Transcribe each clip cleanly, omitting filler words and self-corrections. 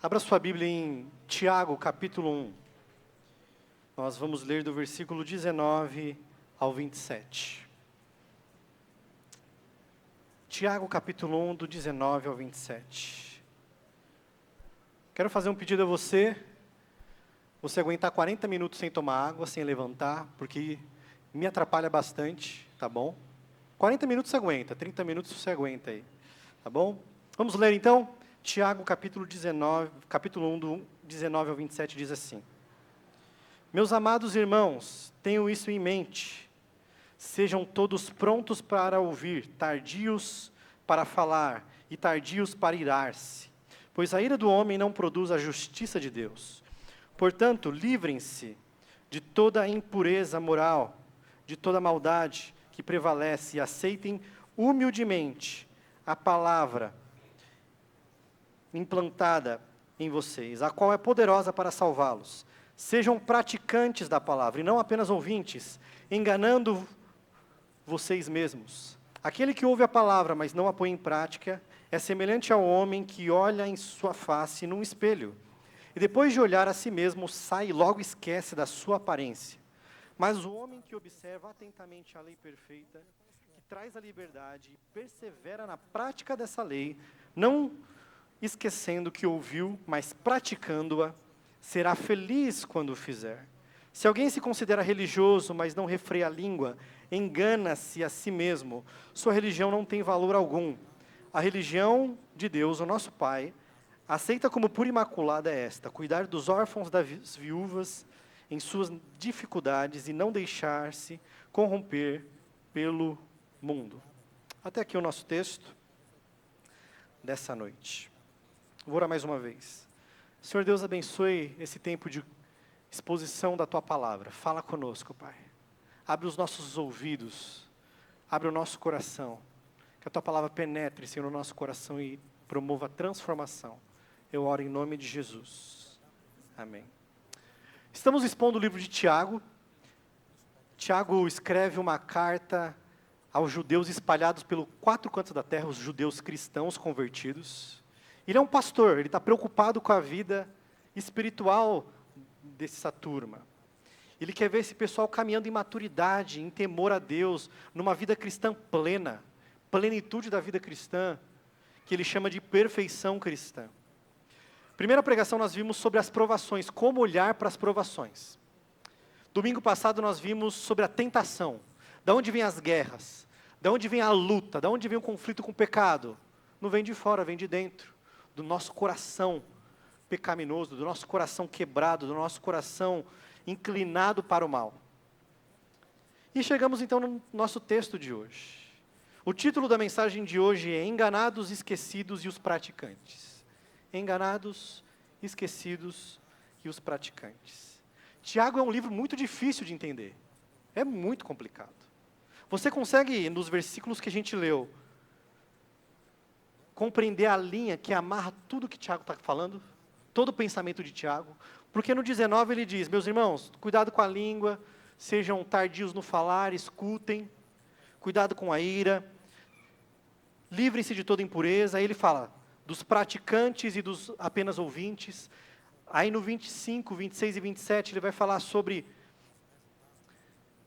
Abra sua Bíblia em Tiago, capítulo 1. Nós vamos ler do versículo 19 ao 27. Tiago, capítulo 1, do 19 ao 27. Quero fazer um pedido a você aguentar 40 minutos sem tomar água, sem levantar, porque me atrapalha bastante, tá bom? 40 minutos você aguenta, 30 minutos você aguenta aí, tá bom? Vamos ler então? Tiago, capítulo 1, do 19 ao 27, diz assim: Meus amados irmãos, tenham isso em mente. Sejam todos prontos para ouvir, tardios para falar e tardios para irar-se, pois a ira do homem não produz a justiça de Deus. Portanto, livrem-se de toda a impureza moral, de toda a maldade que prevalece, e aceitem humildemente a palavra implantada em vocês, a qual é poderosa para salvá-los. Sejam praticantes da palavra, e não apenas ouvintes, enganando vocês mesmos. Aquele que ouve a palavra, mas não a põe em prática, é semelhante ao homem que olha em sua face num espelho, e depois de olhar a si mesmo, sai e logo esquece da sua aparência. Mas o homem que observa atentamente a lei perfeita, que traz a liberdade e persevera na prática dessa lei, não esquecendo que ouviu, mas praticando-a, será feliz quando o fizer. Se alguém se considera religioso, mas não refreia a língua, engana-se a si mesmo. Sua religião não tem valor algum. A religião de Deus, o nosso Pai, aceita como pura e imaculada é esta: cuidar dos órfãos, das viúvas, em suas dificuldades, e não deixar-se corromper pelo mundo. Até aqui o nosso texto dessa noite. Vou orar mais uma vez. Senhor Deus, abençoe esse tempo de exposição da Tua Palavra. Fala conosco, Pai. Abre os nossos ouvidos, abre o nosso coração. Que a Tua Palavra penetre, Senhor, no nosso coração e promova a transformação. Eu oro em nome de Jesus. Amém. Estamos expondo o livro de Tiago. Tiago escreve uma carta aos judeus espalhados pelos 4 cantos da terra, os judeus cristãos convertidos. Ele é um pastor, ele está preocupado com a vida espiritual dessa turma. Ele quer ver esse pessoal caminhando em maturidade, em temor a Deus, numa vida cristã plena, plenitude da vida cristã, que ele chama de perfeição cristã. Primeira pregação nós vimos sobre as provações, como olhar para as provações. Domingo passado nós vimos sobre a tentação, da onde vêm as guerras, da onde vem a luta, da onde vem o conflito com o pecado. Não vem de fora, vem de dentro, do nosso coração pecaminoso, do nosso coração quebrado, do nosso coração inclinado para o mal. E chegamos então no nosso texto de hoje. O título da mensagem de hoje é Enganados, Esquecidos e os Praticantes. Enganados, esquecidos e os praticantes. Tiago é um livro muito difícil de entender. É muito complicado. Você consegue, nos versículos que a gente leu, compreender a linha que amarra tudo que Tiago está falando? Todo o pensamento de Tiago? Porque no 19 ele diz: meus irmãos, cuidado com a língua, sejam tardios no falar, escutem, cuidado com a ira, livrem-se de toda impureza. Aí ele fala dos praticantes e dos apenas ouvintes. Aí no 25, 26 e 27 ele vai falar sobre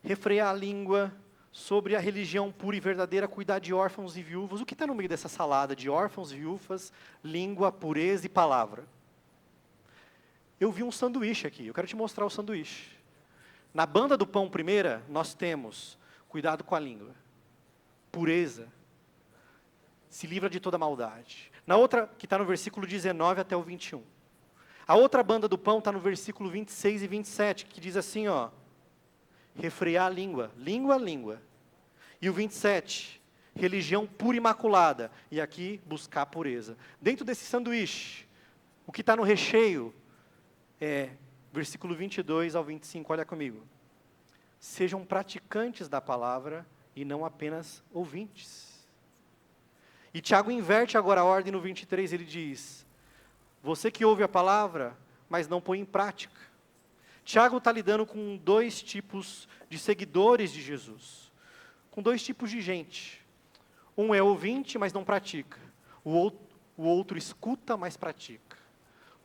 refrear a língua, sobre a religião pura e verdadeira, cuidar de órfãos e viúvas. O que está no meio dessa salada de órfãos, viúvas, língua, pureza e palavra? Eu vi um sanduíche aqui, eu quero te mostrar o sanduíche. Na banda do pão primeira, nós temos cuidado com a língua, pureza, se livra de toda maldade. Na outra, que está no versículo 19 até o 21. A outra banda do pão está no versículo 26 e 27, que diz assim, ó: refrear a língua, língua. E o 27, religião pura e imaculada. E aqui, buscar a pureza. Dentro desse sanduíche, o que está no recheio é, versículo 22 ao 25, olha comigo. Sejam praticantes da palavra e não apenas ouvintes. E Tiago inverte agora a ordem no 23, ele diz: você que ouve a palavra, mas não põe em prática. Tiago está lidando com 2 tipos de seguidores de Jesus. Com 2 tipos de gente. Um é ouvinte, mas não pratica. O outro escuta, mas pratica.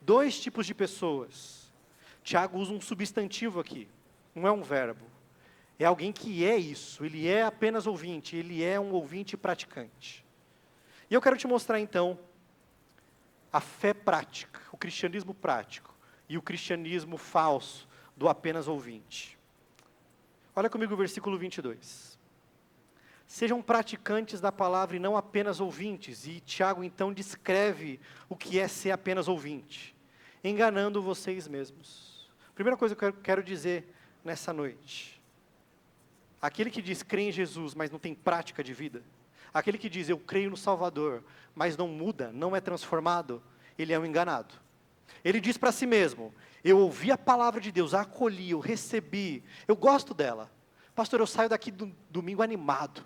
Dois tipos de pessoas. Tiago usa um substantivo aqui, não é um verbo. É alguém que é isso, ele é apenas ouvinte, ele é um ouvinte praticante. E eu quero te mostrar então a fé prática, o cristianismo prático e o cristianismo falso do apenas ouvinte. Olha comigo o versículo 22. Sejam praticantes da palavra e não apenas ouvintes. E Tiago então descreve o que é ser apenas ouvinte, enganando vocês mesmos. Primeira coisa que eu quero dizer nessa noite. Aquele que diz crê em Jesus, mas não tem prática de vida. Aquele que diz eu creio no Salvador, mas não muda, não é transformado, ele é um enganado. Ele diz para si mesmo, eu ouvi a palavra de Deus, a acolhi, eu recebi, eu gosto dela. Pastor, eu saio daqui do domingo animado.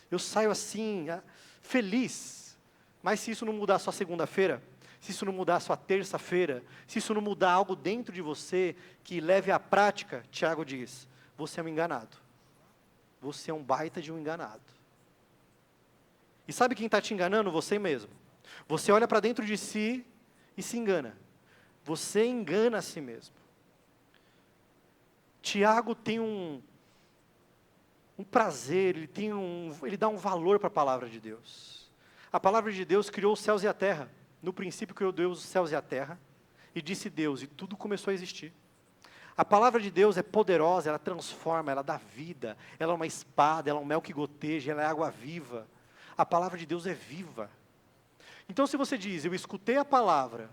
Eu saio assim, feliz. Mas se isso não mudar a sua segunda-feira, se isso não mudar a sua terça-feira, se isso não mudar algo dentro de você que leve à prática, Tiago diz, você é um enganado. Você é um baita de um enganado. E sabe quem está te enganando? Você mesmo. Você olha para dentro de si e se engana. Você engana a si mesmo. Tiago tem um prazer, ele dá um valor para a palavra de Deus. A palavra de Deus criou os céus e a terra. No princípio criou Deus os céus e a terra. E disse Deus, e tudo começou a existir. A palavra de Deus é poderosa, ela transforma, ela dá vida. Ela é uma espada, ela é um mel que goteja, ela é água viva. A palavra de Deus é viva. Então se você diz, eu escutei a palavra,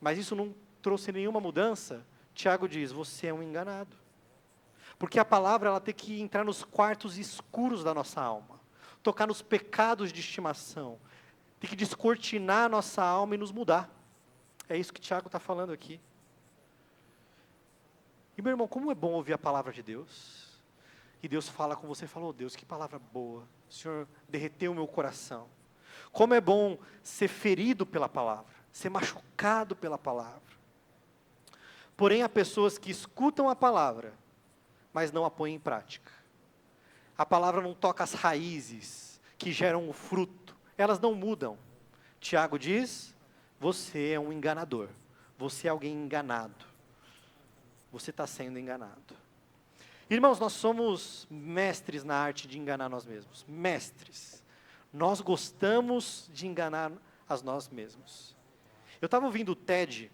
mas isso não trouxe nenhuma mudança, Tiago diz, você é um enganado. Porque a palavra ela tem que entrar nos quartos escuros da nossa alma, tocar nos pecados de estimação, tem que descortinar a nossa alma e nos mudar. É isso que Tiago está falando aqui. E meu irmão, como é bom ouvir a palavra de Deus. E Deus fala com você, falou, Deus, que palavra boa. O Senhor derreteu o meu coração. Como é bom ser ferido pela palavra, ser machucado pela palavra. Porém, há pessoas que escutam a palavra, mas não a põem em prática. A palavra não toca as raízes que geram o fruto. Elas não mudam. Tiago diz, você é um enganador. Você é alguém enganado. Você está sendo enganado. Irmãos, nós somos mestres na arte de enganar nós mesmos. Mestres. Nós gostamos de enganar a nós mesmos. Eu estava ouvindo o TED,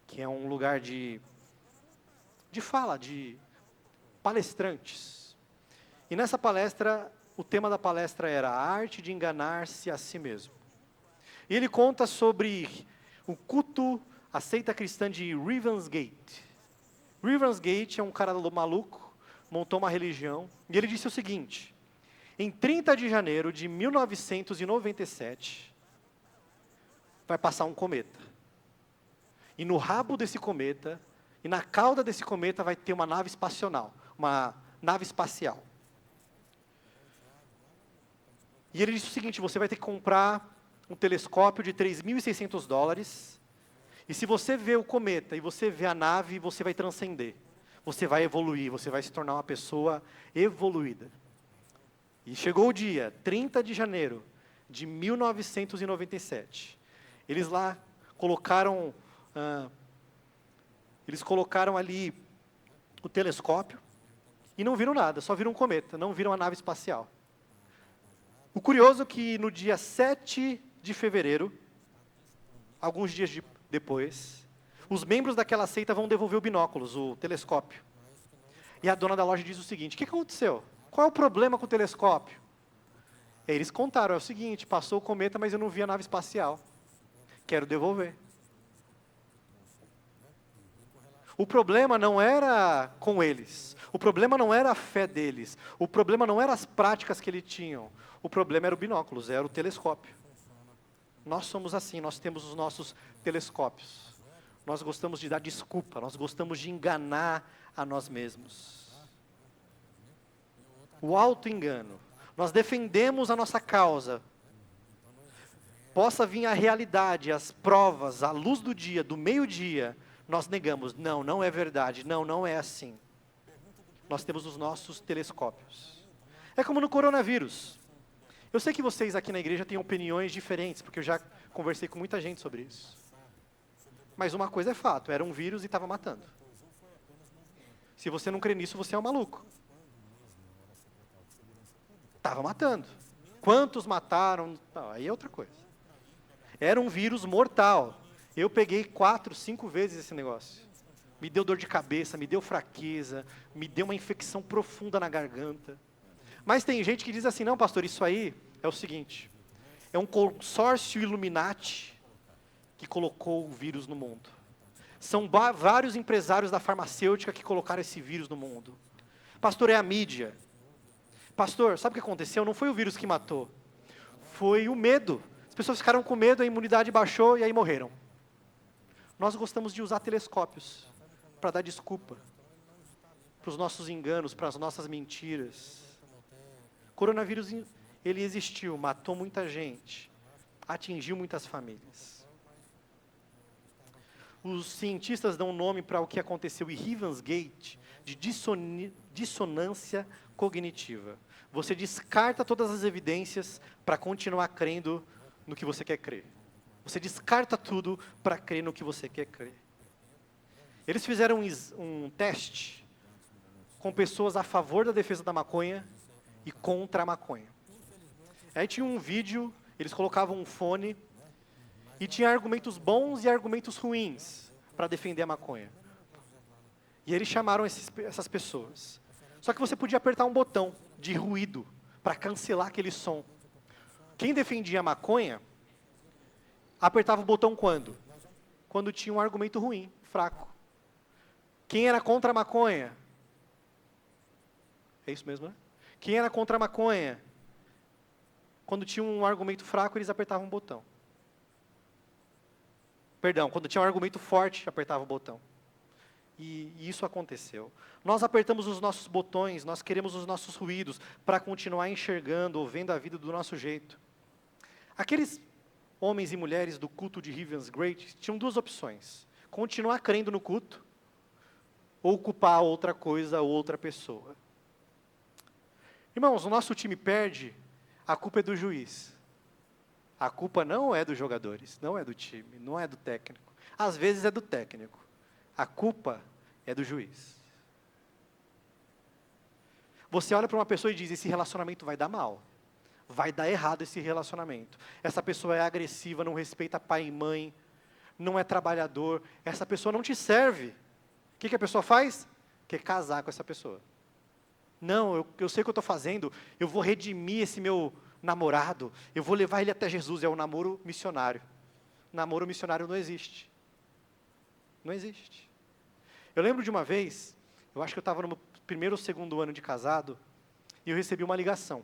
que é um lugar de fala, de palestrantes. E nessa palestra, o tema da palestra era a arte de enganar-se a si mesmo. E ele conta sobre o culto, a seita cristã de Ravensgate. Ravensgate é um cara maluco, montou uma religião, e ele disse o seguinte, em 30 de janeiro de 1997, vai passar um cometa. E no rabo desse cometa, e na cauda desse cometa vai ter uma nave espacial, uma nave espacial. E ele disse o seguinte, você vai ter que comprar um telescópio de $3.600, e se você vê o cometa e você vê a nave, você vai transcender. Você vai evoluir, você vai se tornar uma pessoa evoluída. E chegou o dia, 30 de janeiro de 1997. Eles lá colocaram, ali o telescópio e não viram nada, só viram um cometa, não viram a nave espacial. O curioso é que no dia 7 de fevereiro, alguns dias depois, os membros daquela seita vão devolver o binóculos, o telescópio. E a dona da loja diz o seguinte, o que aconteceu? Qual é o problema com o telescópio? E eles contaram, é o seguinte, passou o cometa, mas eu não vi a nave espacial. Quero devolver. O problema não era com eles. O problema não era a fé deles. O problema não eram as práticas que eles tinham. O problema era o binóculos, era o telescópio. Nós somos assim, nós temos os nossos telescópios. Nós gostamos de dar desculpa, nós gostamos de enganar a nós mesmos. O auto-engano. Nós defendemos a nossa causa. Possa vir a realidade, as provas, a luz do dia, do meio-dia, nós negamos. Não, não é verdade, não é assim. Nós temos os nossos telescópios. É como no coronavírus. Eu sei que vocês aqui na igreja têm opiniões diferentes, porque eu já conversei com muita gente sobre isso. Mas uma coisa é fato, era um vírus e estava matando. Se você não crê nisso, você é um maluco. Estava matando. Quantos mataram? Não, aí é outra coisa. Era um vírus mortal. Eu peguei 4, 5 vezes esse negócio. Me deu dor de cabeça, me deu fraqueza, me deu uma infecção profunda na garganta. Mas tem gente que diz assim, não, pastor, isso aí é o seguinte, é um consórcio Illuminati que colocou o vírus no mundo. São vários empresários da farmacêutica que colocaram esse vírus no mundo. Pastor, é a mídia. Pastor, sabe o que aconteceu? Não foi o vírus que matou. Foi o medo. As pessoas ficaram com medo, a imunidade baixou e aí morreram. Nós gostamos de usar telescópios para dar desculpa para os nossos enganos, para as nossas mentiras. Coronavírus, ele existiu, matou muita gente, atingiu muitas famílias. Os cientistas dão nome para o que aconteceu em Heaven's Gate, de dissonância cognitiva. Você descarta todas as evidências para continuar crendo no que você quer crer. Você descarta tudo para crer no que você quer crer. Eles fizeram um teste com pessoas a favor da defesa da maconha e contra a maconha. Aí tinha um vídeo, eles colocavam um fone e tinha argumentos bons e argumentos ruins para defender a maconha. E eles chamaram essas pessoas. Só que você podia apertar um botão de ruído para cancelar aquele som. Quem defendia a maconha apertava o botão quando? Quando tinha um argumento ruim, fraco. Quem era contra a maconha? É isso mesmo, né? Quem era contra a maconha? Quando tinha um argumento fraco, eles apertavam o botão. Perdão, quando tinha um argumento forte, apertava o botão. E isso aconteceu. Nós apertamos os nossos botões, nós queremos os nossos ruídos para continuar enxergando ou vendo a vida do nosso jeito. Aqueles homens e mulheres do culto de Heaven's Gate tinham duas opções. Continuar crendo no culto ou culpar outra coisa ou outra pessoa. Irmãos, o nosso time perde, a culpa é do juiz. A culpa não é dos jogadores, não é do time, não é do técnico. Às vezes é do técnico. A culpa é do juiz. Você olha para uma pessoa e diz, esse relacionamento vai dar mal. Vai dar errado esse relacionamento. Essa pessoa é agressiva, não respeita pai e mãe, não é trabalhador, essa pessoa não te serve. O que a pessoa faz? Quer casar com essa pessoa. Não, eu sei o que eu estou fazendo, eu vou redimir esse meu namorado, eu vou levar ele até Jesus, é o namoro missionário. Namoro missionário não existe. Não existe. Eu lembro de uma vez, eu acho que eu estava no meu primeiro ou segundo ano de casado, e eu recebi uma ligação.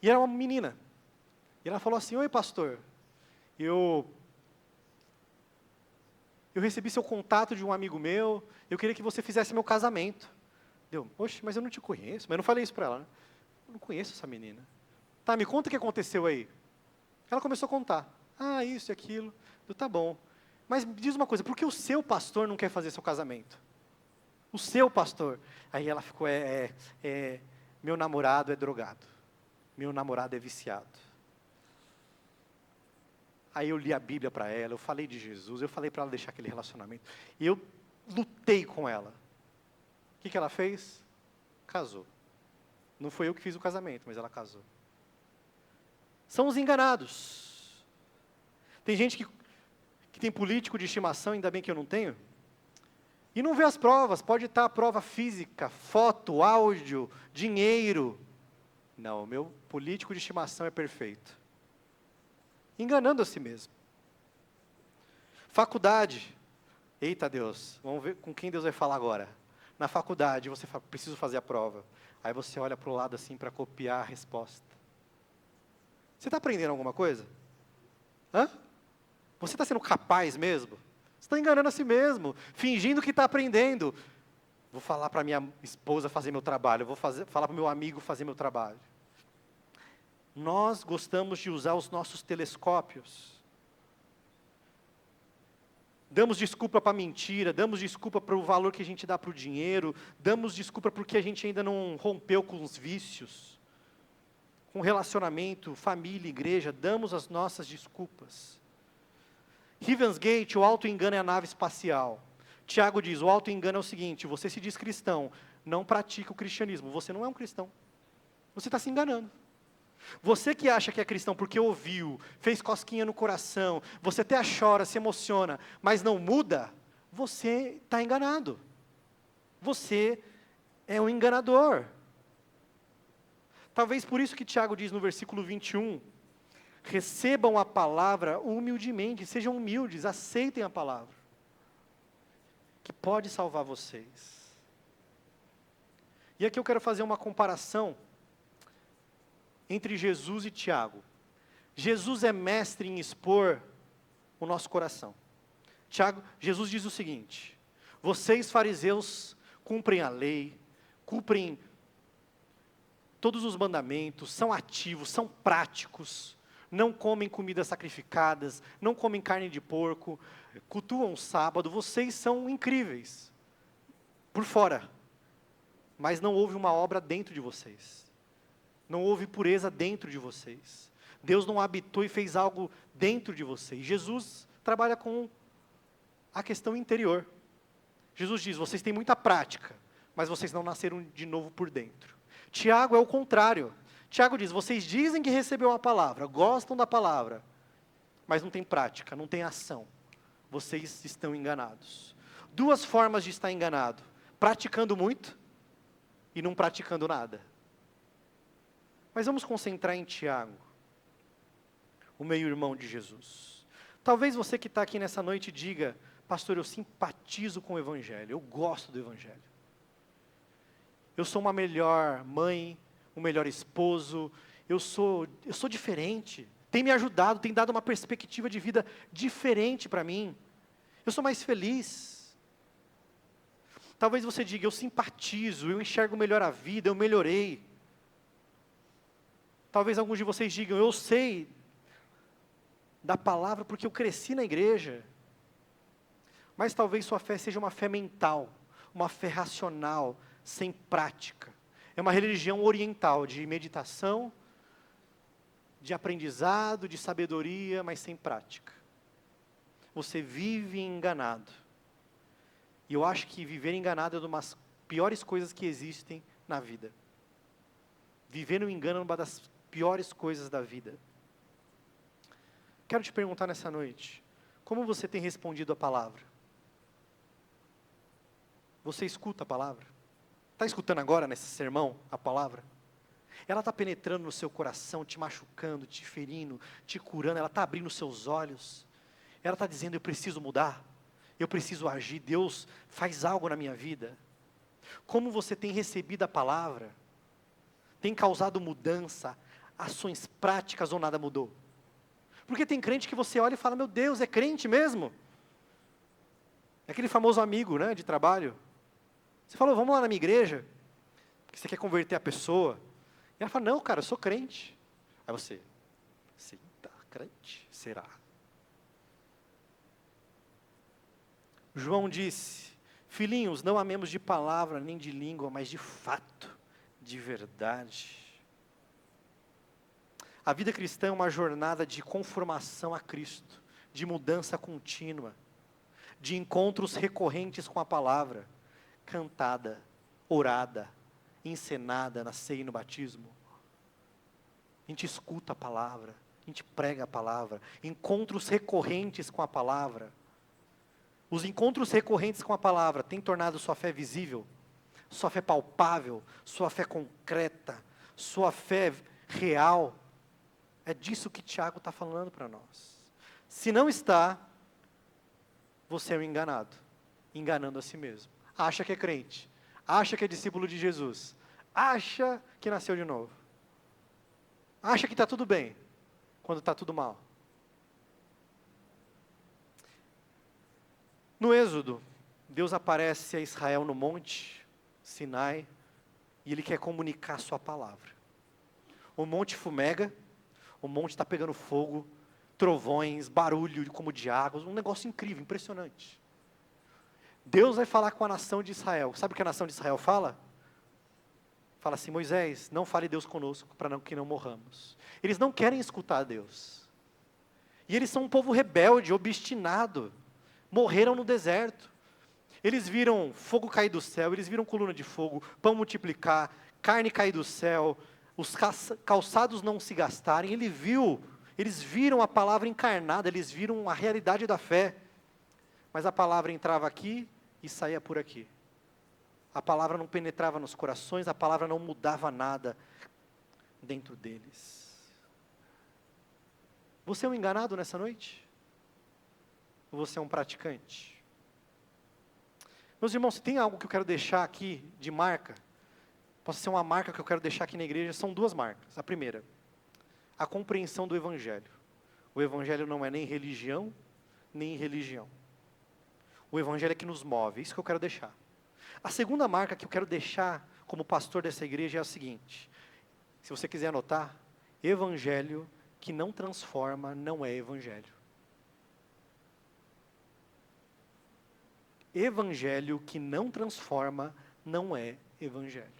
E era uma menina. E ela falou assim, oi pastor, eu recebi seu contato de um amigo meu, eu queria que você fizesse meu casamento. Deu, oxe, mas eu não te conheço. Mas eu não falei isso para ela, né? Eu não conheço essa menina. Tá, me conta o que aconteceu aí. Ela começou a contar. Ah, isso e aquilo. Eu, tá bom. Mas me diz uma coisa, por que o seu pastor não quer fazer seu casamento? O seu pastor. Aí ela ficou, meu namorado é drogado. Meu namorado é viciado. Aí eu li a Bíblia para ela, eu falei de Jesus, eu falei para ela deixar aquele relacionamento. E eu lutei com ela. O que ela fez? Casou. Não foi eu que fiz o casamento, mas ela casou. São os enganados. Tem gente que tem político de estimação, ainda bem que eu não tenho, e não vê as provas. Pode estar a prova física, foto, áudio, dinheiro. Não, o meu político de estimação é perfeito. Enganando a si mesmo. Faculdade. Eita Deus, vamos ver com quem Deus vai falar agora. Na faculdade, você fala, preciso fazer a prova. Aí você olha para o lado assim para copiar a resposta. Você está aprendendo alguma coisa? Hã? Você está sendo capaz mesmo? Você está enganando a si mesmo, fingindo que está aprendendo. Vou falar para minha esposa fazer meu trabalho, vou falar para o meu amigo fazer meu trabalho. Nós gostamos de usar os nossos telescópios. Damos desculpa para a mentira, damos desculpa para o valor que a gente dá para o dinheiro, damos desculpa porque a gente ainda não rompeu com os vícios, com relacionamento, família, igreja, damos as nossas desculpas. Heaven's Gate, o auto-engano é a nave espacial. Tiago diz, o auto-engano é o seguinte, você se diz cristão, não pratica o cristianismo, você não é um cristão. Você está se enganando. Você que acha que é cristão porque ouviu, fez cosquinha no coração, você até chora, se emociona, mas não muda, você está enganado. Você é um enganador. Talvez por isso que Tiago diz no versículo 21, recebam a palavra humildemente, sejam humildes, aceitem a palavra, que pode salvar vocês. E aqui eu quero fazer uma comparação entre Jesus e Tiago. Jesus é mestre em expor o nosso coração. Jesus diz o seguinte, vocês fariseus cumprem a lei, cumprem todos os mandamentos, são ativos, são práticos, não comem comidas sacrificadas, não comem carne de porco, cultuam o sábado, vocês são incríveis, por fora, mas não houve uma obra dentro de vocês, não houve pureza dentro de vocês, Deus não habitou e fez algo dentro de vocês. Jesus trabalha com a questão interior. Jesus diz, vocês têm muita prática, mas vocês não nasceram de novo por dentro. Tiago é o contrário. Tiago diz, vocês dizem que receberam a palavra, gostam da palavra, mas não tem prática, não tem ação. Vocês estão enganados. Duas formas de estar enganado, praticando muito e não praticando nada. Mas vamos concentrar em Tiago, o meio-irmão de Jesus. Talvez você que está aqui nessa noite diga, pastor, eu simpatizo com o Evangelho, eu gosto do Evangelho. Eu sou uma melhor mãe, um melhor esposo, eu sou diferente, tem me ajudado, tem dado uma perspectiva de vida diferente para mim, eu sou mais feliz. Talvez você diga, eu simpatizo, eu enxergo melhor a vida, eu melhorei. Talvez alguns de vocês digam, eu sei da palavra porque eu cresci na igreja. Mas talvez sua fé seja uma fé mental, uma fé racional, sem prática. É uma religião oriental, de meditação, de aprendizado, de sabedoria, mas sem prática. Você vive enganado. E eu acho que viver enganado é uma das piores coisas que existem na vida. Viver no engano é uma das piores coisas da vida. Quero te perguntar nessa noite, como você tem respondido a palavra? Você escuta a palavra? Está escutando agora nesse sermão a palavra? Ela está penetrando no seu coração, te machucando, te ferindo, te curando, ela está abrindo seus olhos. Ela está dizendo, eu preciso mudar, eu preciso agir, Deus faz algo na minha vida. Como você tem recebido a palavra? Tem causado mudança, ações práticas ou nada mudou? Porque tem crente que você olha e fala, meu Deus, é crente mesmo? É aquele famoso amigo, né, de trabalho. Você falou, vamos lá na minha igreja, porque você quer converter a pessoa. E ela fala, não, cara, eu sou crente. Aí você, tá crente? Será? João disse, filhinhos, não amemos de palavra nem de língua, mas de fato, de verdade. A vida cristã é uma jornada de conformação a Cristo, de mudança contínua, de encontros recorrentes com a palavra, cantada, orada, encenada na ceia e no batismo. A gente escuta a palavra, a gente prega a palavra, encontros recorrentes com a palavra. Os encontros recorrentes com a palavra têm tornado sua fé visível, sua fé palpável, sua fé concreta, sua fé real. É disso que Tiago está falando para nós. Se não está, você é um enganado, enganando a si mesmo. Acha que é crente, acha que é discípulo de Jesus, acha que nasceu de novo, acha que está tudo bem, quando está tudo mal. No Êxodo, Deus aparece a Israel no monte Sinai, e Ele quer comunicar a sua palavra. O monte fumega, o monte está pegando fogo, trovões, barulho como de águas, um negócio incrível, impressionante. Deus vai falar com a nação de Israel. Sabe o que a nação de Israel fala? Fala assim, Moisés, não fale Deus conosco, para que não morramos. Eles não querem escutar Deus. E eles são um povo rebelde, obstinado. Morreram no deserto. Eles viram fogo cair do céu, eles viram coluna de fogo, pão multiplicar, carne cair do céu, os calçados não se gastarem. Eles viram a palavra encarnada, eles viram a realidade da fé. Mas a palavra entrava aqui e saía por aqui. A palavra não penetrava nos corações, a palavra não mudava nada dentro deles. Você é um enganado nessa noite? Ou você é um praticante? Meus irmãos, se tem algo que eu quero deixar aqui de marca, possa ser uma marca que eu quero deixar aqui na igreja, são duas marcas. A primeira, a compreensão do Evangelho. O Evangelho não é nem religião, nem religião. O Evangelho é que nos move, é isso que eu quero deixar. A segunda marca que eu quero deixar como pastor dessa igreja é a seguinte, se você quiser anotar, Evangelho que não transforma não é Evangelho. Evangelho que não transforma não é Evangelho.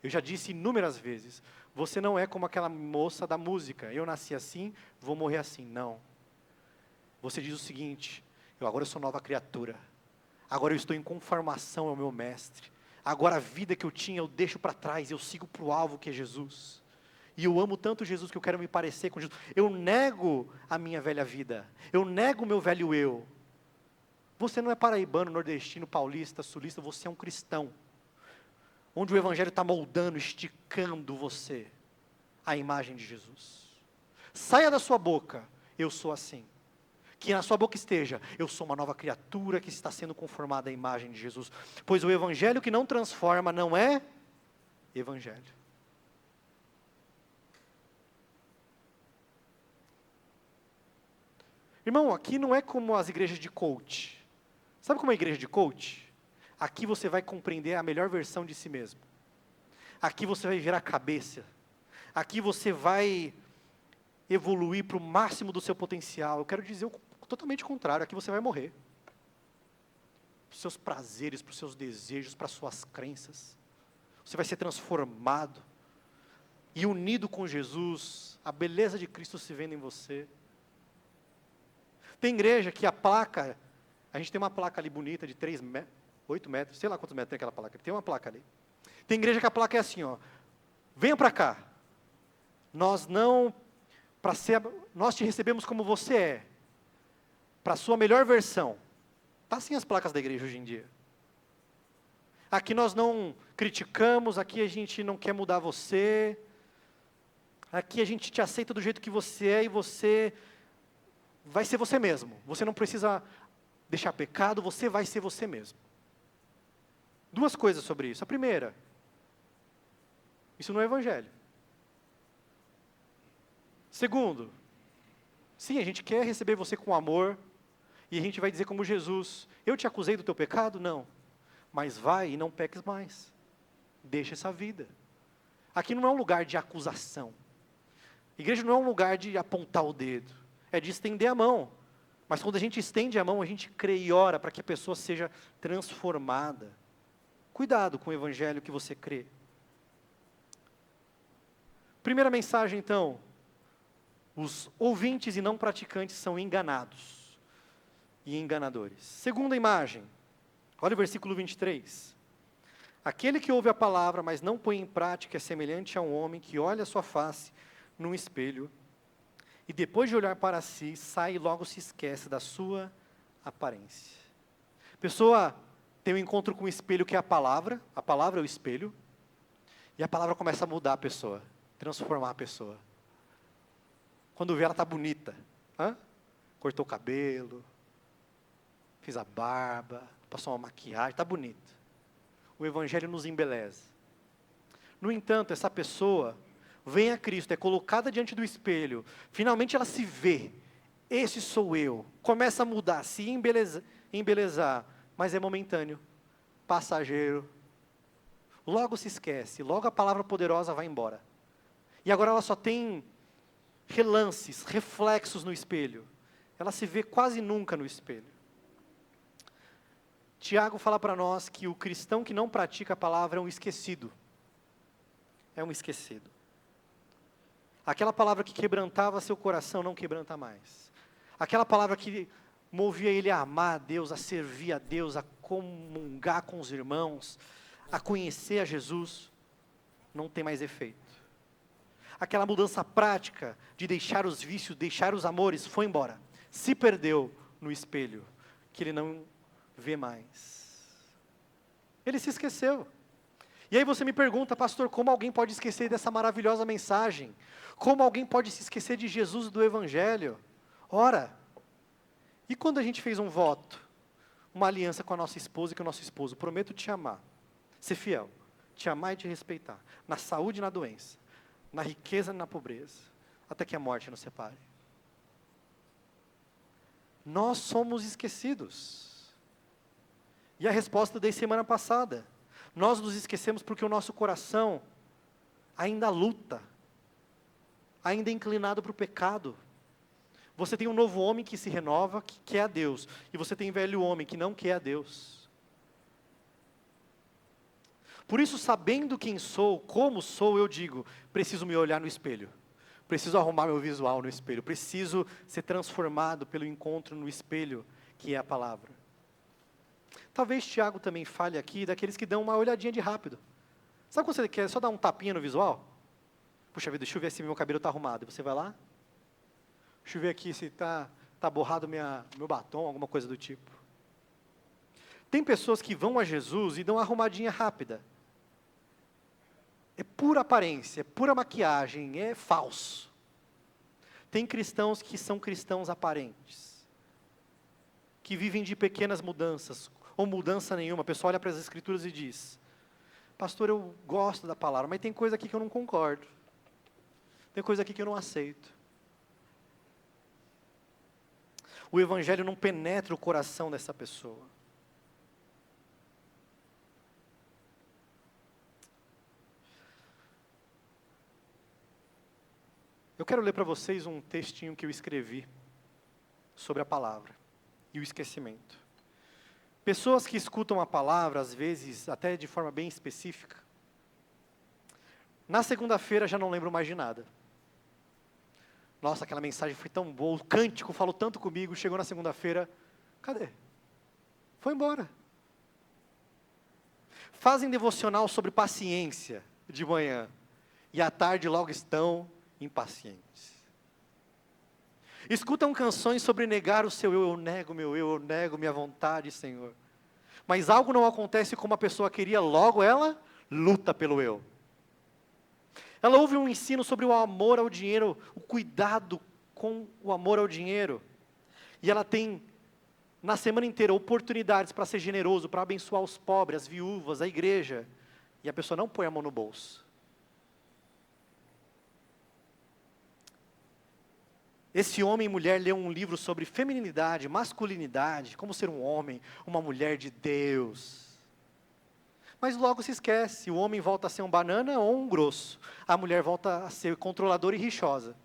Eu já disse inúmeras vezes, você não é como aquela moça da música, eu nasci assim, vou morrer assim. Não. Você diz o seguinte, agora eu sou nova criatura, agora eu estou em conformação ao meu mestre, agora a vida que eu tinha eu deixo para trás, eu sigo para o alvo que é Jesus. E eu amo tanto Jesus que eu quero me parecer com Jesus. Eu nego a minha velha vida, eu nego o meu velho eu. Você não é paraibano, nordestino, paulista, sulista, você é um cristão. Onde o Evangelho está moldando, esticando você à imagem de Jesus. Saia da sua boca, eu sou assim. Que na sua boca esteja, eu sou uma nova criatura que está sendo conformada à imagem de Jesus. Pois o Evangelho que não transforma não é Evangelho. Irmão, aqui não é como as igrejas de coach. Sabe como é a igreja de coach? Aqui você vai compreender a melhor versão de si mesmo. Aqui você vai virar a cabeça. Aqui você vai evoluir para o máximo do seu potencial. Eu quero dizer totalmente o contrário. Aqui você vai morrer. Para os seus prazeres, para os seus desejos, para as suas crenças. Você vai ser transformado. E unido com Jesus, a beleza de Cristo se vendo em você. Tem igreja que a placa, a gente tem uma placa ali bonita de 8 metros, sei lá quantos metros tem aquela placa, tem uma placa ali. Tem igreja que a placa é assim, ó, venha para cá, nós te recebemos como você é, para a sua melhor versão. Está assim as placas da igreja hoje em dia. Aqui nós não criticamos, aqui a gente não quer mudar você, aqui a gente te aceita do jeito que você é e você vai ser você mesmo. Você não precisa deixar pecado, você vai ser você mesmo. Duas coisas sobre isso. A primeira, isso não é Evangelho. Segundo, sim, a gente quer receber você com amor, e a gente vai dizer como Jesus, eu te acusei do teu pecado? Não. Mas vai e não peques mais. Deixa essa vida. Aqui não é um lugar de acusação. A igreja não é um lugar de apontar o dedo. É de estender a mão. Mas quando a gente estende a mão, a gente crê e ora para que a pessoa seja transformada. Cuidado com o evangelho que você crê. Primeira mensagem, então. Os ouvintes e não praticantes são enganados e enganadores. Segunda imagem. Olha o versículo 23. Aquele que ouve a palavra, mas não põe em prática, é semelhante a um homem que olha a sua face num espelho e depois de olhar para si, sai e logo se esquece da sua aparência. A pessoa tem um encontro com o espelho que é a palavra é o espelho, e a palavra começa a mudar a pessoa, transformar a pessoa. Quando vê, ela está bonita. Cortou o cabelo, fez a barba, passou uma maquiagem, está bonita. O Evangelho nos embeleza. No entanto, essa pessoa vem a Cristo, é colocada diante do espelho, finalmente ela se vê, esse sou eu, começa a mudar, se embelezar, mas é momentâneo, passageiro, logo se esquece, logo a palavra poderosa vai embora, e agora ela só tem relances, reflexos no espelho, ela se vê quase nunca no espelho. Tiago fala para nós que o cristão que não pratica a palavra é um esquecido, Aquela palavra que quebrantava seu coração não quebranta mais. Aquela palavra que movia ele a amar a Deus, a servir a Deus, a comungar com os irmãos, a conhecer a Jesus, não tem mais efeito. Aquela mudança prática de deixar os vícios, deixar os amores, foi embora. Se perdeu no espelho, que ele não vê mais. Ele se esqueceu. E aí você me pergunta, pastor, como alguém pode esquecer dessa maravilhosa mensagem? Como alguém pode se esquecer de Jesus e do Evangelho? Ora, e quando a gente fez um voto, uma aliança com a nossa esposa e com o nosso esposo, prometo te amar, ser fiel, te amar e te respeitar, na saúde e na doença, na riqueza e na pobreza, até que a morte nos separe. Nós somos esquecidos. E a resposta eu dei semana passada. Nós nos esquecemos porque o nosso coração ainda luta, ainda é inclinado para o pecado. Você tem um novo homem que se renova, que quer a Deus, e você tem um velho homem que não quer a Deus. Por isso, sabendo quem sou, como sou, eu digo, preciso me olhar no espelho, preciso arrumar meu visual no espelho, preciso ser transformado pelo encontro no espelho, que é a palavra. Talvez Tiago também fale aqui daqueles que dão uma olhadinha de rápido. Sabe quando você quer só dar um tapinha no visual? Puxa vida, deixa eu ver se meu cabelo está arrumado. E você vai lá? Deixa eu ver aqui se está borrado meu batom, alguma coisa do tipo. Tem pessoas que vão a Jesus e dão uma arrumadinha rápida. É pura aparência, é pura maquiagem, é falso. Tem cristãos que são cristãos aparentes, que vivem de pequenas mudanças, ou mudança nenhuma. A pessoa olha para as Escrituras e diz, pastor, eu gosto da palavra, mas tem coisa aqui que eu não concordo. Tem coisa aqui que eu não aceito. O Evangelho não penetra o coração dessa pessoa. Eu quero ler para vocês um textinho que eu escrevi sobre a palavra e o esquecimento. Pessoas que escutam a palavra, às vezes, até de forma bem específica, na segunda-feira já não lembro mais de nada. Nossa, aquela mensagem foi tão boa, o cântico falou tanto comigo, chegou na segunda-feira, cadê? Foi embora. Fazem devocional sobre paciência de manhã, e à tarde logo estão impacientes. Escutam canções sobre negar o seu eu nego meu eu nego minha vontade, Senhor. Mas algo não acontece como a pessoa queria, logo ela luta pelo eu. Ela ouve um ensino sobre o amor ao dinheiro, o cuidado com o amor ao dinheiro. E ela tem, na semana inteira, oportunidades para ser generoso, para abençoar os pobres, as viúvas, a igreja. E a pessoa não põe a mão no bolso. Esse homem e mulher lê um livro sobre feminilidade, masculinidade, como ser um homem, uma mulher de Deus. Mas logo se esquece, o homem volta a ser um banana ou um grosso. A mulher volta a ser controladora e rixosa.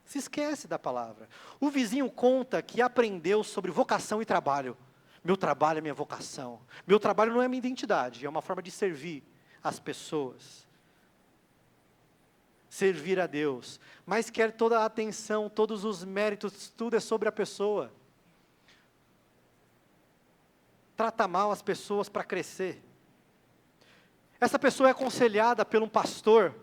Se esquece da palavra. O vizinho conta que aprendeu sobre vocação e trabalho. Meu trabalho é minha vocação. Meu trabalho não é minha identidade, é uma forma de servir as pessoas. Servir a Deus, mas quer toda a atenção, todos os méritos, tudo é sobre a pessoa. Trata mal as pessoas para crescer. Essa pessoa é aconselhada por um pastor,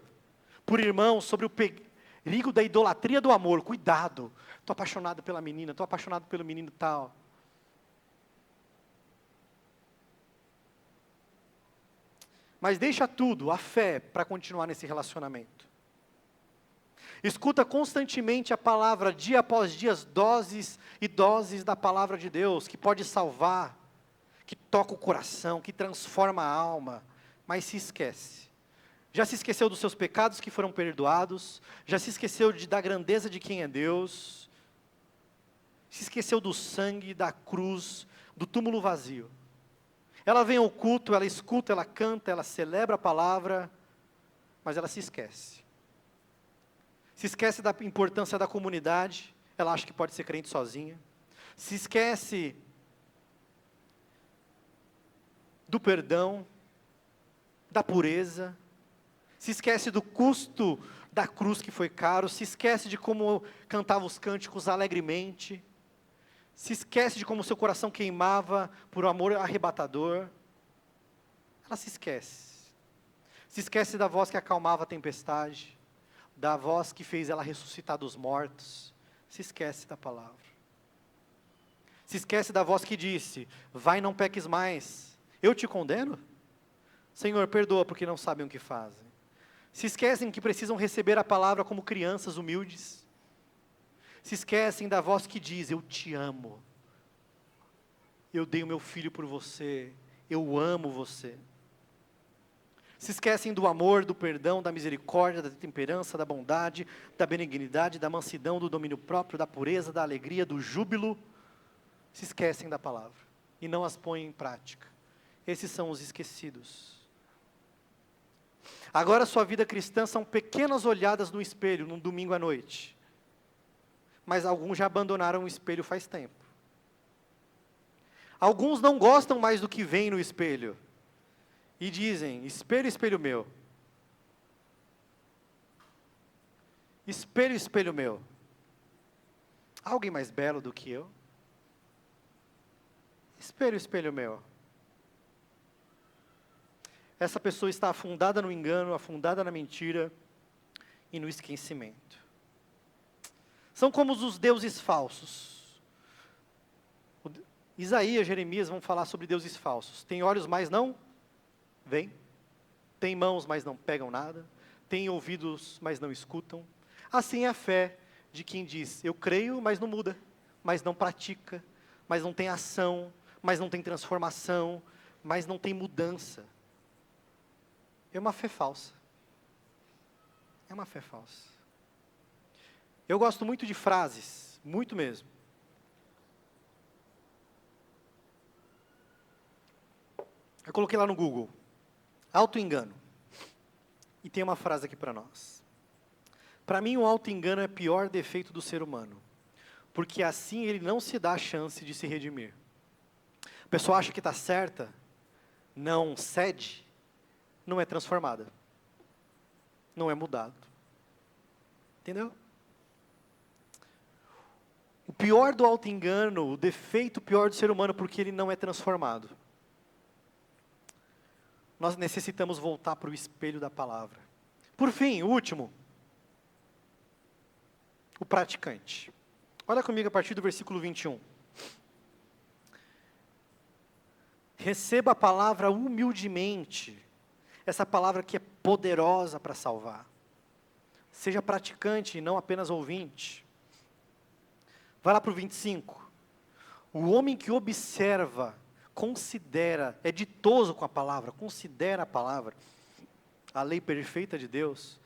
por irmãos, sobre o perigo da idolatria do amor. Cuidado, estou apaixonado pela menina, estou apaixonado pelo menino tal. Mas deixa tudo, a fé, para continuar nesse relacionamento. Escuta constantemente a palavra, dia após dia, doses e doses da palavra de Deus, que pode salvar, que toca o coração, que transforma a alma, mas se esquece. Já se esqueceu dos seus pecados que foram perdoados, já se esqueceu da grandeza de quem é Deus, se esqueceu do sangue, da cruz, do túmulo vazio. Ela vem ao culto, ela escuta, ela canta, ela celebra a palavra, mas ela se esquece. Se esquece da importância da comunidade, ela acha que pode ser crente sozinha. Se esquece do perdão, da pureza. Se esquece do custo da cruz que foi caro, se esquece de como cantava os cânticos alegremente, se esquece de como seu coração queimava por um amor arrebatador. Ela se esquece. Se esquece da voz que acalmava a tempestade, da voz que fez ela ressuscitar dos mortos. Se esquece da palavra. Se esquece da voz que disse: vai, não peques mais. Eu te condeno? Senhor, perdoa porque não sabem o que fazem. Se esquecem que precisam receber a palavra como crianças humildes. Se esquecem da voz que diz: eu te amo. Eu dei o meu filho por você. Eu amo você. Se esquecem do amor, do perdão, da misericórdia, da temperança, da bondade, da benignidade, da mansidão, do domínio próprio, da pureza, da alegria, do júbilo. Se esquecem da palavra e não as põem em prática. Esses são os esquecidos. Agora sua vida cristã são pequenas olhadas no espelho, num domingo à noite. Mas alguns já abandonaram o espelho faz tempo. Alguns não gostam mais do que vem no espelho. E dizem: espelho, espelho meu. Espelho, espelho meu. Há alguém mais belo do que eu? Espelho, espelho meu. Essa pessoa está afundada no engano, afundada na mentira e no esquecimento. São como os deuses falsos. Isaías, Jeremias vão falar sobre deuses falsos. Tem olhos, mas não veem. Tem mãos, mas não pegam nada. Tem ouvidos, mas não escutam. Assim é a fé de quem diz: eu creio, mas não muda, mas não pratica, mas não tem ação, mas não tem transformação, mas não tem mudança. É uma fé falsa. É uma fé falsa. Eu gosto muito de frases, muito mesmo. Eu coloquei lá no Google: auto-engano. E tem uma frase aqui para nós. Para mim, o auto-engano é o pior defeito do ser humano, porque assim ele não se dá a chance de se redimir. A pessoa acha que está certa, não cede, não é transformada, não é mudado. Entendeu? O pior do auto-engano, o defeito pior do ser humano, porque ele não é transformado. Nós necessitamos voltar para o espelho da palavra. Por fim, o último. O praticante. Olha comigo a partir do versículo 21. Receba a palavra humildemente. Essa palavra que é poderosa para salvar. Seja praticante e não apenas ouvinte. Vai lá para o 25. O homem que observa, considera, é ditoso com a palavra, considera a palavra, a lei perfeita de Deus,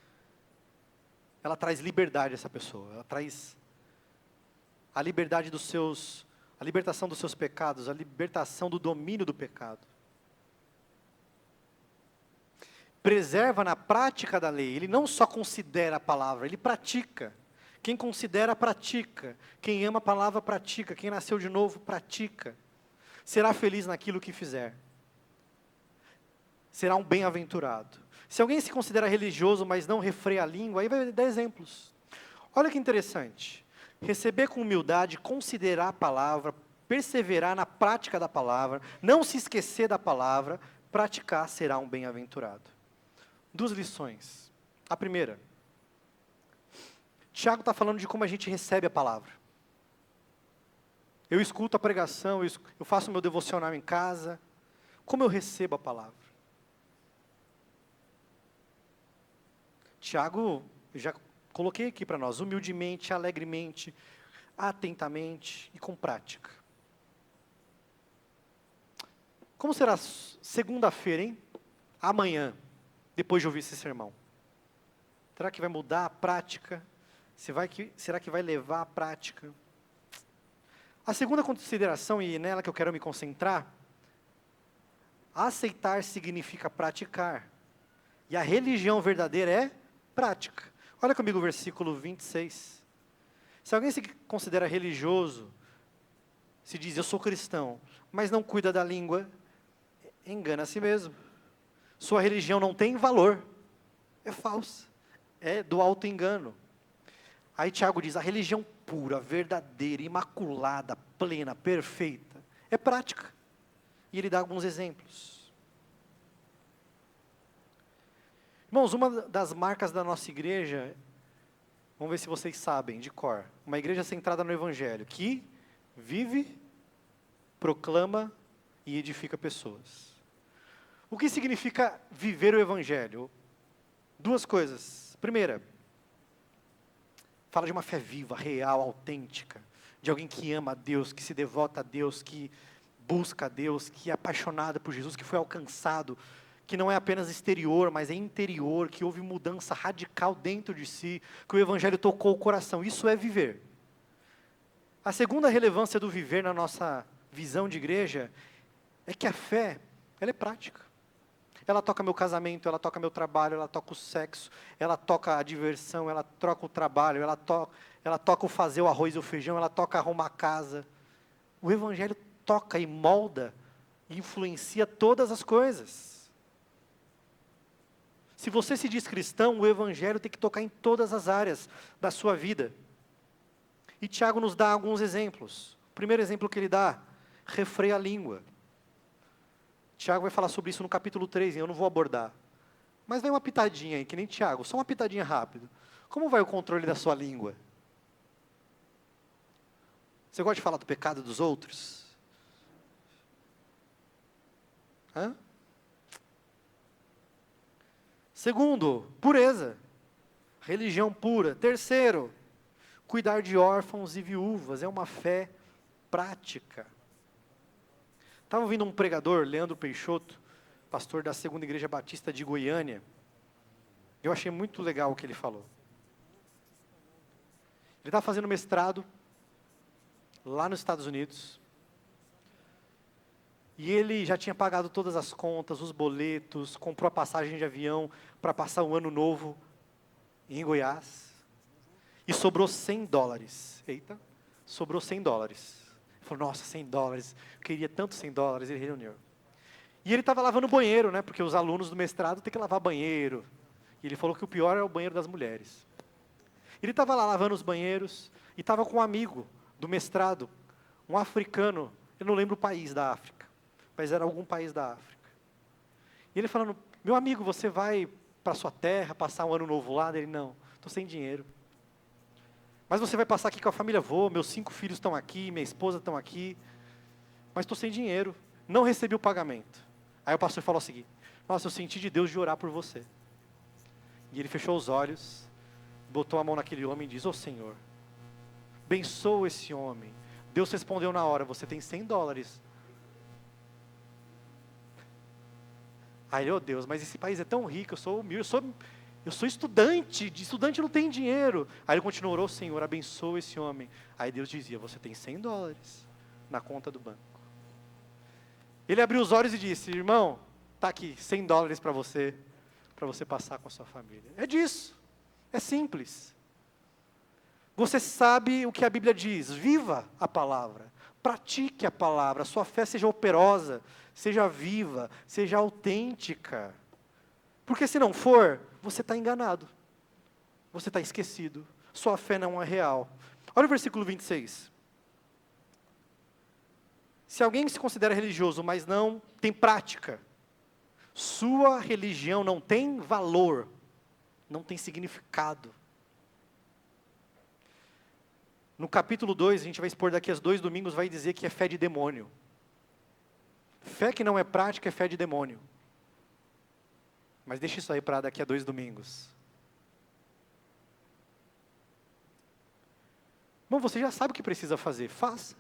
ela traz liberdade a essa pessoa, ela traz a liberdade dos seus, a libertação dos seus pecados, a libertação do domínio do pecado. Preserva na prática da lei, ele não só considera a palavra, ele pratica. Quem considera, pratica. Quem ama a palavra, pratica. Quem nasceu de novo, pratica. Será feliz naquilo que fizer. Será um bem-aventurado. Se alguém se considera religioso, mas não refreia a língua, aí vai dar exemplos. Olha que interessante. Receber com humildade, considerar a palavra, perseverar na prática da palavra, não se esquecer da palavra, praticar, será um bem-aventurado. 2 lições. A primeira. Tiago está falando de como a gente recebe a palavra. Eu escuto a pregação, eu faço meu devocional em casa. Como eu recebo a palavra? Tiago, eu já coloquei aqui para nós, humildemente, alegremente, atentamente e com prática. Como será segunda-feira, hein? Amanhã, depois de ouvir esse sermão. Será que vai mudar a prática? Será que vai levar à prática? A segunda consideração, e nela que eu quero me concentrar, aceitar significa praticar. E a religião verdadeira é prática. Olha comigo o versículo 26. Se alguém se considera religioso, se diz: eu sou cristão, mas não cuida da língua, engana a si mesmo. Sua religião não tem valor, é falsa. é do auto-engano. Aí Tiago diz, a religião pura, verdadeira, imaculada, plena, perfeita, é prática. E ele dá alguns exemplos. Irmãos, uma das marcas da nossa igreja, vamos ver se vocês sabem, de cor, uma igreja centrada no Evangelho, que vive, proclama e edifica pessoas. O que significa viver o Evangelho? Duas coisas. Primeira, fala de uma fé viva, real, autêntica, de alguém que ama a Deus, que se devota a Deus, que busca a Deus, que é apaixonado por Jesus, que foi alcançado, que não é apenas exterior, mas é interior, que houve mudança radical dentro de si, que o Evangelho tocou o coração. Isso é viver. A segunda relevância do viver na nossa visão de igreja é que a fé, ela é prática. Ela toca meu casamento, ela toca meu trabalho, ela toca o sexo, ela toca a diversão, ela toca o trabalho, ela toca o fazer o arroz e o feijão, ela toca arrumar a casa. O Evangelho toca e molda, e influencia todas as coisas. Se você se diz cristão, o Evangelho tem que tocar em todas as áreas da sua vida. E Tiago nos dá alguns exemplos. O primeiro exemplo que ele dá, refreia a língua. Tiago vai falar sobre isso no capítulo 3, e eu não vou abordar. Mas vai uma pitadinha aí, que nem Tiago, só uma pitadinha rápido. Como vai o controle da sua língua? Você gosta de falar do pecado dos outros? Hã? Segundo, pureza. Religião pura. Terceiro, cuidar de órfãos e viúvas. É uma fé prática. Estava ouvindo um pregador, Leandro Peixoto, pastor da Segunda Igreja Batista de Goiânia. Eu achei muito legal o que ele falou. Ele estava fazendo mestrado lá nos Estados Unidos. E ele já tinha pagado todas as contas, os boletos, comprou a passagem de avião para passar o ano novo em Goiás. E sobrou $100. Eita, sobrou $100. Ele falou, nossa, $100, eu queria tanto $100, ele reuniu. E ele estava lavando o banheiro, né, porque os alunos do mestrado têm que lavar banheiro. E ele falou que o pior é o banheiro das mulheres. Ele estava lá lavando os banheiros, e estava com um amigo do mestrado, um africano, eu não lembro o país da África, mas era algum país da África. E ele falando, meu amigo, você vai para sua terra, passar um ano novo lá? Ele, não, estou sem dinheiro. Mas você vai passar aqui com a família? Vou, meus 5 filhos estão aqui, minha esposa estão aqui, mas estou sem dinheiro, não recebi o pagamento. Aí o pastor falou o seguinte, nossa, eu senti de Deus de orar por você. E ele fechou os olhos, botou a mão naquele homem e diz, ô Senhor, abençoa esse homem. Deus respondeu na hora, você tem $100. Aí, oh Deus, mas esse país é tão rico, eu sou humilde, eu sou estudante, de estudante não tem dinheiro. Aí ele continuou, orou, Senhor, abençoa esse homem. Aí Deus dizia, você tem $100 na conta do banco. Ele abriu os olhos e disse, irmão, está aqui, $100 para você passar com a sua família. É disso, é simples. Você sabe o que a Bíblia diz, viva a palavra, pratique a palavra, sua fé seja operosa, seja viva, seja autêntica. Porque se não for, você está enganado. Você está esquecido. Sua fé não é real. Olha o versículo 26. Se alguém se considera religioso, mas não tem prática, sua religião não tem valor, não tem significado. No capítulo 2, a gente vai expor daqui a 2 domingos, vai dizer que é fé de demônio. Fé que não é prática é fé de demônio. Mas deixa isso aí para daqui a 2 domingos. Bom, você já sabe o que precisa fazer, faça.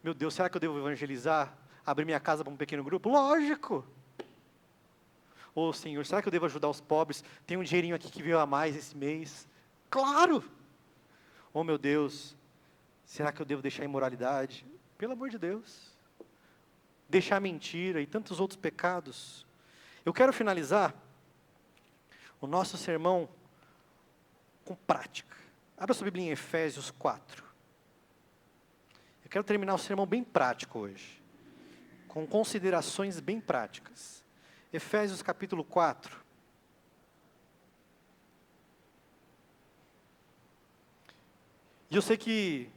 Meu Deus, será que eu devo evangelizar? Abrir minha casa para um pequeno grupo? Lógico. Ô Senhor, será que eu devo ajudar os pobres? Tem um dinheirinho aqui que veio a mais esse mês. Claro. Oh meu Deus, será que eu devo deixar a imoralidade? Pelo amor de Deus. Deixar a mentira e tantos outros pecados. Eu quero finalizar o nosso sermão com prática. Abra sua Bíblia em Efésios 4. Eu quero terminar o sermão bem prático hoje, com considerações bem práticas. Efésios capítulo 4. E eu sei que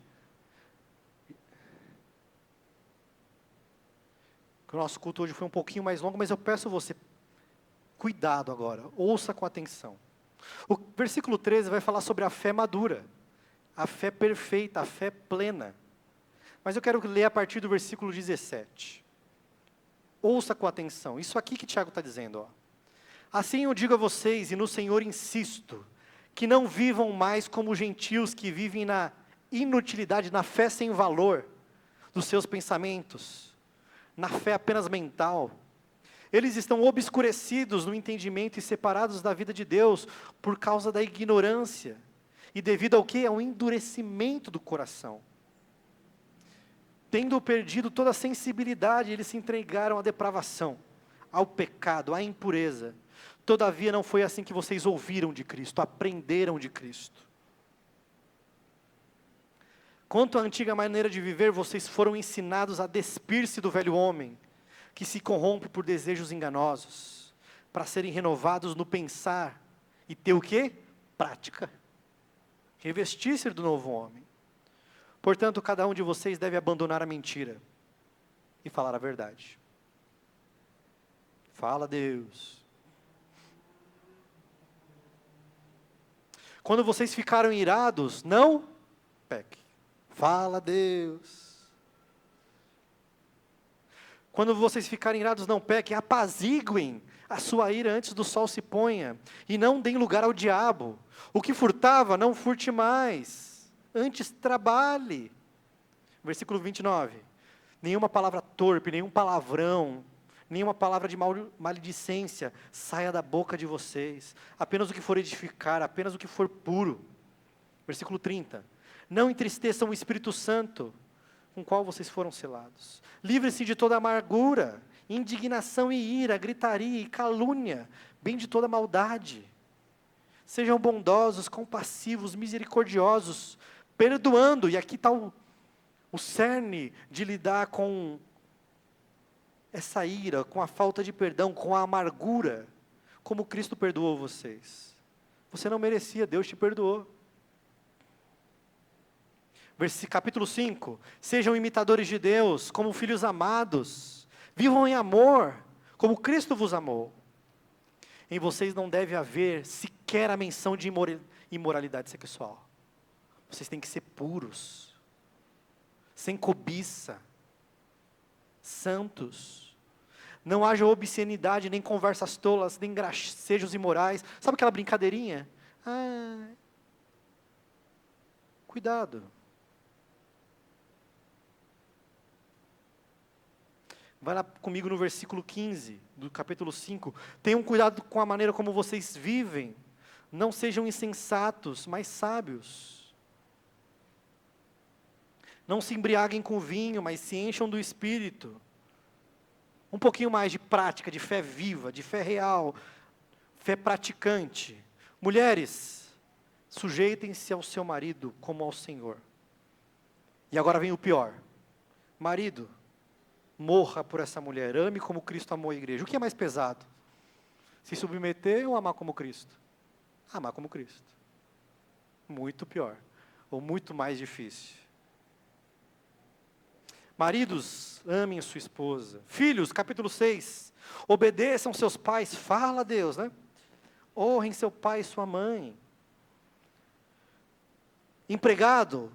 o nosso culto hoje foi um pouquinho mais longo, mas eu peço a você, cuidado agora, ouça com atenção. O versículo 13 vai falar sobre a fé madura, a fé perfeita, a fé plena. Mas eu quero ler a partir do versículo 17. Ouça com atenção, isso aqui que Tiago está dizendo. Assim eu digo a vocês, e no Senhor insisto, que não vivam mais como gentios que vivem na inutilidade, na fé sem valor dos seus pensamentos, na fé apenas mental. Eles estão obscurecidos no entendimento e separados da vida de Deus por causa da ignorância. E devido ao quê? Ao endurecimento do coração. Tendo perdido toda a sensibilidade, eles se entregaram à depravação, ao pecado, à impureza. Todavia não foi assim que vocês ouviram de Cristo, aprenderam de Cristo. Quanto à antiga maneira de viver, vocês foram ensinados a despir-se do velho homem, que se corrompe por desejos enganosos, para serem renovados no pensar, e ter o quê? Prática. Revestir-se do novo homem. Portanto, cada um de vocês deve abandonar a mentira, e falar a verdade. Fala, Deus. Quando vocês ficaram irados, não pequem. Fala, Deus. Quando vocês ficarem irados, não pequem, apaziguem a sua ira antes do sol se ponha, e não deem lugar ao diabo. O que furtava, não furte mais, antes trabalhe. Versículo 29. Nenhuma palavra torpe, nenhum palavrão, nenhuma palavra de maledicência saia da boca de vocês. Apenas o que for edificar, apenas o que for puro. Versículo 30. Não entristeçam o Espírito Santo, com o qual vocês foram selados. Livre-se de toda amargura, indignação e ira, gritaria e calúnia, bem de toda maldade. Sejam bondosos, compassivos, misericordiosos, perdoando. E aqui está o cerne de lidar com essa ira, com a falta de perdão, com a amargura, como Cristo perdoou vocês. Você não merecia, Deus te perdoou. Capítulo 5, sejam imitadores de Deus, como filhos amados, vivam em amor, como Cristo vos amou. Em vocês não deve haver sequer a menção de imoralidade sexual. Vocês têm que ser puros, sem cobiça, santos. Não haja obscenidade, nem conversas tolas, nem gracejos imorais. Sabe aquela brincadeirinha? Cuidado. Vai lá comigo no versículo 15, do capítulo 5. Tenham cuidado com a maneira como vocês vivem. Não sejam insensatos, mas sábios. Não se embriaguem com vinho, mas se encham do Espírito. Um pouquinho mais de prática, de fé viva, de fé real, fé praticante. Mulheres, sujeitem-se ao seu marido como ao Senhor. E agora vem o pior. Marido, morra por essa mulher, ame como Cristo amou a igreja. O que é mais pesado? Se submeter ou amar como Cristo? Amar como Cristo. Muito pior, ou muito mais difícil. Maridos, amem a sua esposa. Filhos, capítulo 6, obedeçam seus pais, fala a Deus, né? Honrem seu pai e sua mãe. Empregado,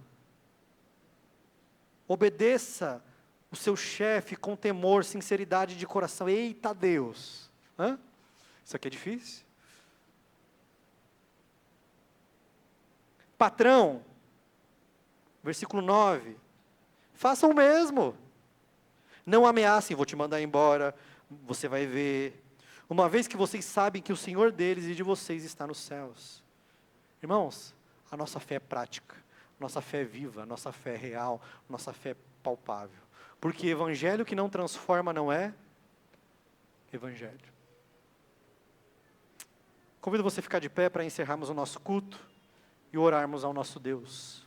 obedeça o seu chefe com temor, sinceridade de coração. Eita Deus! Isso aqui é difícil. Patrão, versículo 9. Façam o mesmo. Não ameacem, vou te mandar embora, você vai ver. Uma vez que vocês sabem que o Senhor deles e de vocês está nos céus. Irmãos, a nossa fé é prática, nossa fé é viva, nossa fé é real, nossa fé é palpável. Porque evangelho que não transforma não é evangelho. Convido você a ficar de pé para encerrarmos o nosso culto e orarmos ao nosso Deus.